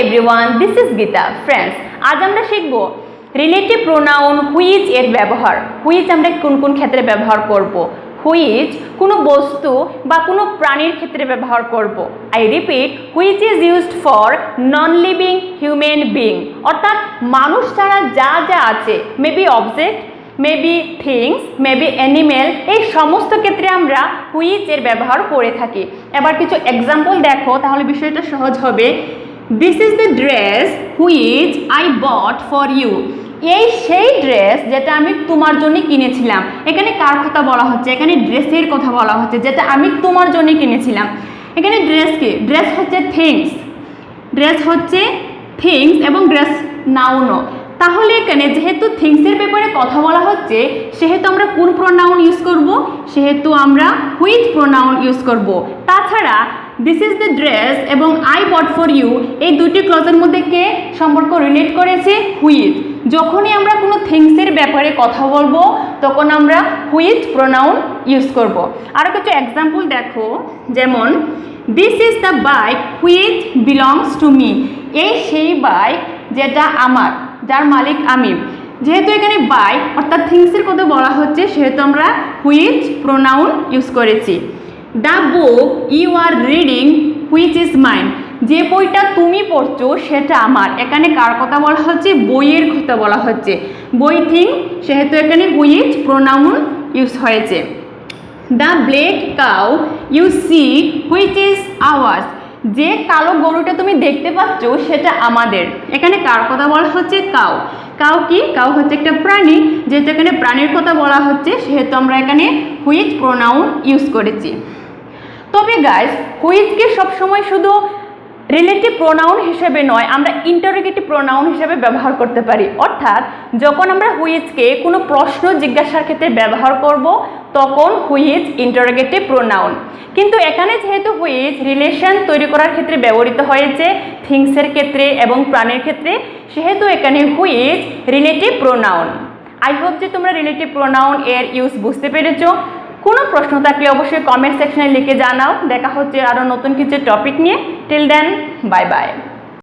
everyone, this is Gita. Friends, আজ আমরা শিখব রিলেটিভ প্রোনাউন হুইচ এর ব্যবহার। হুইচ আমরা কোন কোন ক্ষেত্রে ব্যবহার করব। হুইচ কোনো বস্তু বা কোনো প্রাণীর ক্ষেত্রে ব্যবহার করব। I repeat, which is used for non living human being, অর্থাৎ মানুষ ছাড়া যা যা আছে, maybe object, maybe things, maybe animal, এই সমস্ত ক্ষেত্রে আমরা হুইচ এর ব্যবহার করে থাকি। এবার কিছু এক্সাম্পল দেখো, তাহলে বিষয়টা সহজ হবে। This is the dress which I bought for you. এই সেই ড্রেস যেটা আমি তোমার জন্য কিনেছিলাম। এখানে কার কথা বলা হচ্ছে? এখানে ড্রেসের কথা বলা হচ্ছে, যেটা আমি তোমার জন্য কিনেছিলাম। এখানে ড্রেস কি? ড্রেস হচ্ছে থিংস, ড্রেস হচ্ছে থিংস এবং ড্রেস নাউনও। তাহলে এখানে যেহেতু থিংসের ব্যাপারে কথা বলা হচ্ছে, সেহেতু আমরা কোন প্রোনাউন ইউজ করব? সেহেতু আমরা হুইচ প্রোনাউন ইউজ করব। তাছাড়া দিস ইজ দ্য ড্রেস এবং আই বট ফর ইউ, এই দুটি ক্লজের মধ্যে কে সম্পর্ক রিলেট করেছে? হুইচ। যখনই আমরা কোনো থিংসের ব্যাপারে কথা বলবো, তখন আমরা হুইচ প্রোনাউন ইউজ করব। আরও কিছু এক্সাম্পল দেখো, যেমন this is the bike which belongs to me. এই সেই বাইক যেটা আমার, যার মালিক আমি। যেহেতু এখানে বাইক অর্থাৎ থিংসের কথা বলা হচ্ছে, সেহেতু আমরা হুইচ প্রোনাউন ইউজ করেছি। The book you are reading which is mine. যে বইটা তুমি পড়ছো সেটা আমার। এখানে কার কথা বলা হচ্ছে? বইয়ের কথা বলা হচ্ছে। বই থিং, সেহেতু এখানে হুইচ প্রোনাউন ইউজ হয়েছে। The black cow you see which is ours. যে কালো গরুটা তুমি দেখতে পাচ্ছ সেটা আমাদের। এখানে কার কথা বলা হচ্ছে? কাউ। কাউ কি? কাউ হচ্ছে একটা প্রাণী, যেহেতু এখানে প্রাণীর কথা বলা হচ্ছে, সেহেতু আমরা এখানে হুইচ প্রোনাউন ইউজ করেছি। তবে গাইস, হুইচকে সবসময় শুধু রিলেটিভ প্রোনাউন হিসেবে নয়, আমরা ইন্টারোগেটিভ প্রোনাউন হিসেবে ব্যবহার করতে পারি। অর্থাৎ যখন আমরা হুইচকে কোনো প্রশ্ন জিজ্ঞাসার ক্ষেত্রে ব্যবহার করব, তখন হুইচ ইন্টারোগেটিভ প্রোনাউন। কিন্তু এখানে যেহেতু হুইচ রিলেশন তৈরি করার ক্ষেত্রে ব্যবহৃত হয়েছে, থিংসের ক্ষেত্রে এবং প্রাণীর ক্ষেত্রে, সেহেতু এখানে which relative pronoun. I hope যে তোমরা রিলেটিভ প্রোনাউন এর ইউজ বুঝতে পেরেছো। কোনো প্রশ্ন থাকলে অবশ্যই কমেন্ট সেকশনে লিখে জানাও। দেখা হচ্ছে আরও নতুন কিছু টপিক নিয়ে। Till then, bye by.